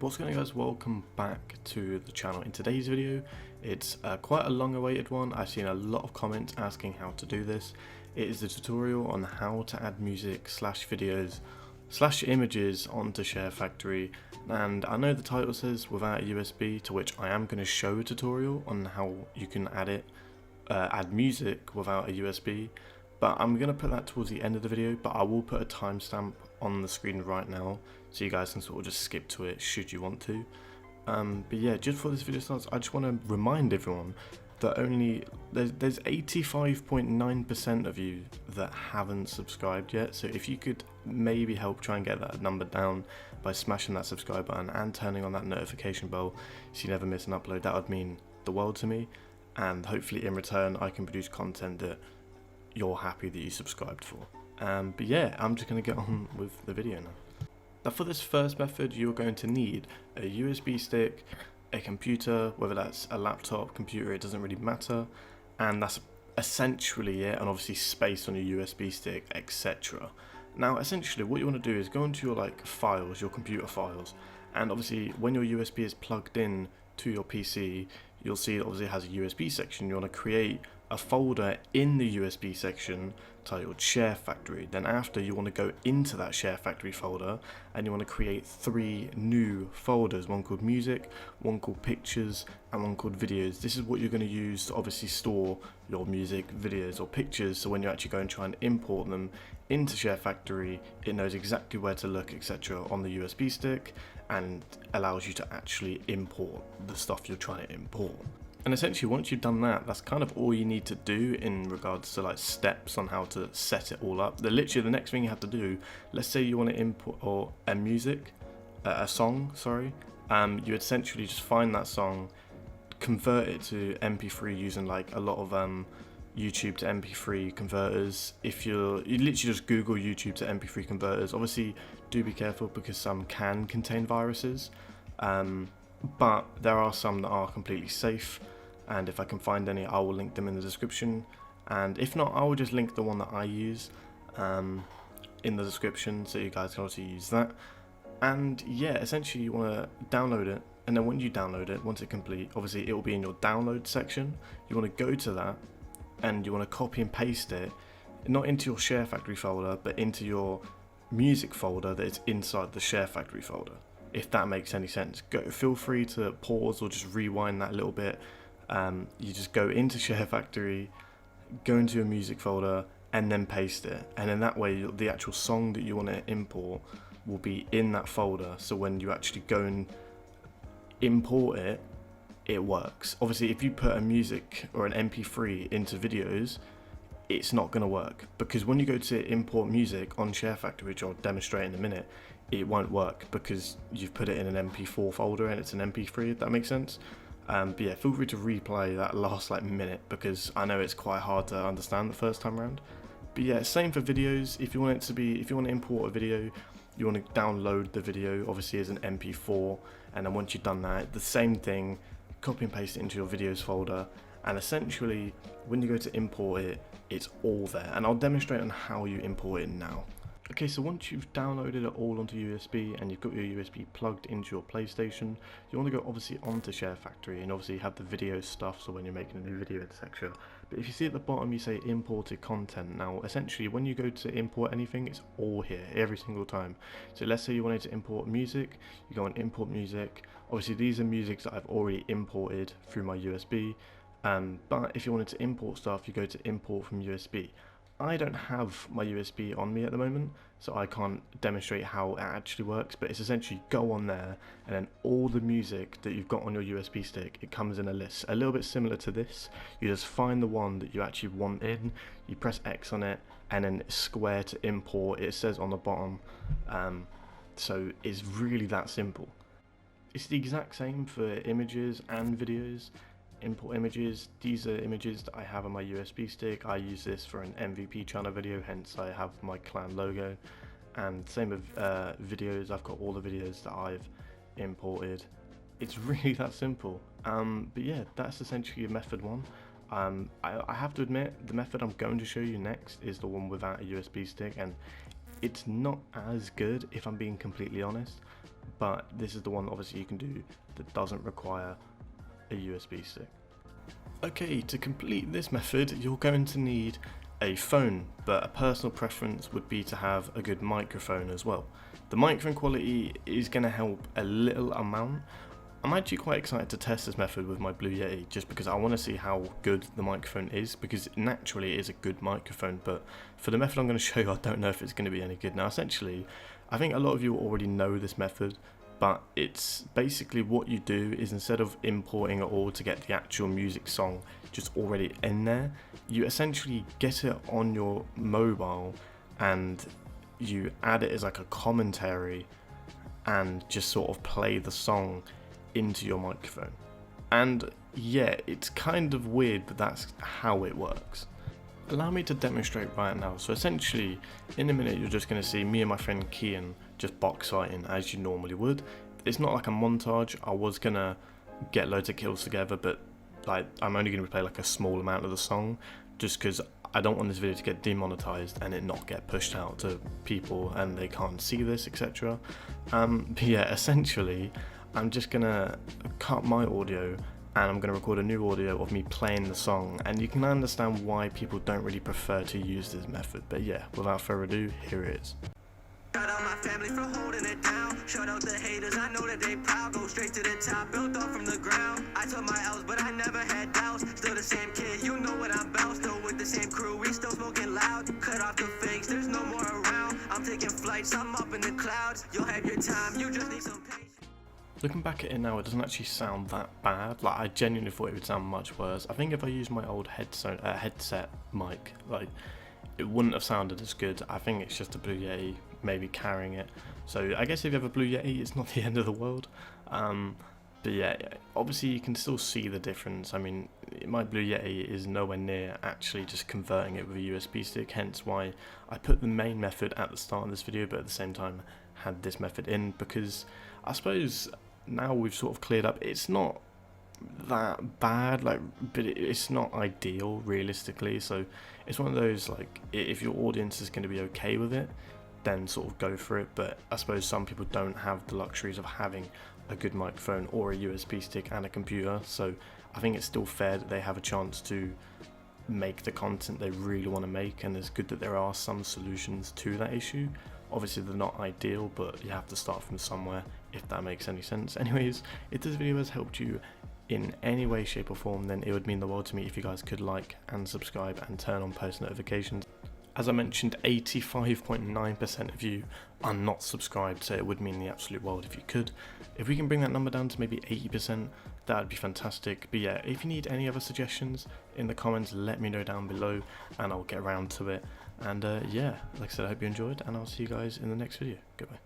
What's going on, guys? Welcome back to the channel. In today's video, it's quite a long awaited one. I've seen a lot of comments asking how to do this. It is the tutorial on how to add music slash videos slash images onto Sharefactory, and I know the title says without a USB, to which I am going to show a tutorial on how you can add music without a USB, but I'm going to put that towards the end of the video. But I will put a timestamp on the screen right now so you guys can sort of just skip to it should you want to. But yeah, just before this video starts, I just want to remind everyone that there's 85.9% of you that haven't subscribed yet. So if you could maybe help try and get that number down by smashing that subscribe button and turning on that notification bell so you never miss an upload, that would mean the world to me, and hopefully in return I can produce content that you're happy that you subscribed for. But yeah, I'm just going to get on with the video now. Now for this first method, you're going to need a USB stick, a computer, whether that's a laptop, computer, it doesn't really matter, and that's essentially it, and obviously space on your USB stick, etc. Now essentially what you want to do is go into your files, your computer files, and obviously when your USB is plugged in to your PC, you'll see it obviously has a USB section. You want to create a folder in the USB section titled Sharefactory. Then after, you want to go into that Sharefactory folder and you want to create 3 new folders, one called music, one called pictures, and one called videos. This is what you're going to use to obviously store your music, videos or pictures, so when you actually go and try and import them into Sharefactory, it knows exactly where to look, etc. on the USB stick, and allows you to actually import the stuff you're trying to import. And essentially once you've done that, that's kind of all you need to do in regards to steps on how to set it all up. Literally the next thing you have to do, let's say you want to import a song, you essentially just find that song, convert it to MP3 using a lot of YouTube to MP3 converters. If you literally just Google YouTube to MP3 converters, obviously do be careful because some can contain viruses, but there are some that are completely safe, and if I can find any I will link them in the description, and if not I will just link the one that I use in the description so you guys can also use that. And yeah, essentially you want to download it, and then when you download it, once it's complete, obviously it will be in your download section. You want to go to that and you want to copy and paste it, not into your Sharefactory folder but into your music folder that is inside the Sharefactory folder, if that makes any sense. Feel free to pause or just rewind that a little bit. You just go into Sharefactory, go into your music folder and then paste it, and then that way the actual song that you want to import will be in that folder, so when you actually go and import it, it works. Obviously if you put a music or an MP3 into videos, it's not going to work, because when you go to import music on Sharefactory, which I'll demonstrate in a minute, it won't work because you've put it in an MP4 folder and it's an MP3, if that makes sense. But yeah, feel free to replay that last minute because I know it's quite hard to understand the first time around. But yeah, same for videos. If you want to import a video, you want to download the video obviously as an MP4, and then once you've done that, the same thing, copy and paste it into your videos folder, and essentially when you go to import it, it's all there, and I'll demonstrate on how you import it now. Okay, so once you've downloaded it all onto USB and you've got your USB plugged into your PlayStation, you want to go obviously onto Sharefactory and obviously have the video stuff, so when you're making a new video, etc. But if you see at the bottom you say imported content, now essentially when you go to import anything, it's all here every single time. So let's say you wanted to import music, you go and import music. Obviously these are music that I've already imported through my USB, but if you wanted to import stuff, you go to import from USB. I don't have my USB on me at the moment, so I can't demonstrate how it actually works, but it's essentially go on there, and then all the music that you've got on your USB stick, it comes in a list, a little bit similar to this. You just find the one that you actually want in, you press X on it, and then square to import, it says on the bottom. So it's really that simple. It's the exact same for images and videos. Import images, these are images that I have on my USB stick. I use this for an MVP channel video, hence I have my clan logo. And same with videos, I've got all the videos that I've imported. It's really that simple. But yeah, that's essentially method 1. I have to admit, the method I'm going to show you next is the one without a USB stick, and it's not as good if I'm being completely honest, but this is the one obviously you can do that doesn't require a USB stick. Okay, to complete this method you're going to need a phone, but a personal preference would be to have a good microphone as well. The microphone quality is going to help a little amount. I'm actually quite excited to test this method with my Blue Yeti just because I want to see how good the microphone is, because naturally it is a good microphone, but for the method I'm going to show you I don't know if it's going to be any good. Now essentially I think a lot of you already know this method, but it's basically what you do is instead of importing it all to get the actual music song just already in there, you essentially get it on your mobile and you add it as like a commentary and just sort of play the song into your microphone. And yeah, it's kind of weird, but that's how it works. Allow me to demonstrate right now. So essentially in a minute you're just going to see me and my friend Kian just box fighting as you normally would. It's not like a montage. I was going to get loads of kills together, but like I'm only going to play like a small amount of the song just because I don't want this video to get demonetized and it not get pushed out to people and they can't see this, etc. But yeah, essentially I'm just going to cut my audio and I'm going to record a new audio of me playing the song, and you can understand why people don't really prefer to use this method. But yeah, without further ado, here it is. Shout out my family for holding it down. Shout out the haters, I know that they proud. Go straight to the top, built up from the ground. I took my L's, but I never had doubts. Still the same kid, you know what I'm about. Still with the same crew, we still smoking loud. Cut off the fakes, there's no more around. I'm taking flights, I'm up in the clouds. You'll have your time, you just need some patience. Looking back at it now, it doesn't actually sound that bad. Like, I genuinely thought it would sound much worse. I think if I used my old headset mic, like, it wouldn't have sounded as good. I think it's just a Blue Yeti maybe carrying it. So I guess if you have a Blue Yeti, it's not the end of the world. But yeah, obviously you can still see the difference. I mean, my Blue Yeti is nowhere near actually just converting it with a USB stick, hence why I put the main method at the start of this video, but at the same time had this method in, because I suppose now we've sort of cleared up, it's not that bad, like, but it's not ideal realistically. So it's one of those, like, if your audience is going to be okay with it, then sort of go for it. But I suppose some people don't have the luxuries of having a good microphone or a USB stick and a computer, so I think it's still fair that they have a chance to make the content they really want to make, and it's good that there are some solutions to that issue. Obviously they're not ideal, but you have to start from somewhere, if that makes any sense. Anyways, if this video has helped you in any way, shape or form, then it would mean the world to me if you guys could like and subscribe and turn on post notifications. As I mentioned, 85.9% of you are not subscribed, so it would mean the absolute world if you could. If we can bring that number down to maybe 80%, that would be fantastic. But yeah, if you need any other suggestions in the comments, let me know down below and I'll get around to it. And yeah, like I said, I hope you enjoyed, and I'll see you guys in the next video. Goodbye.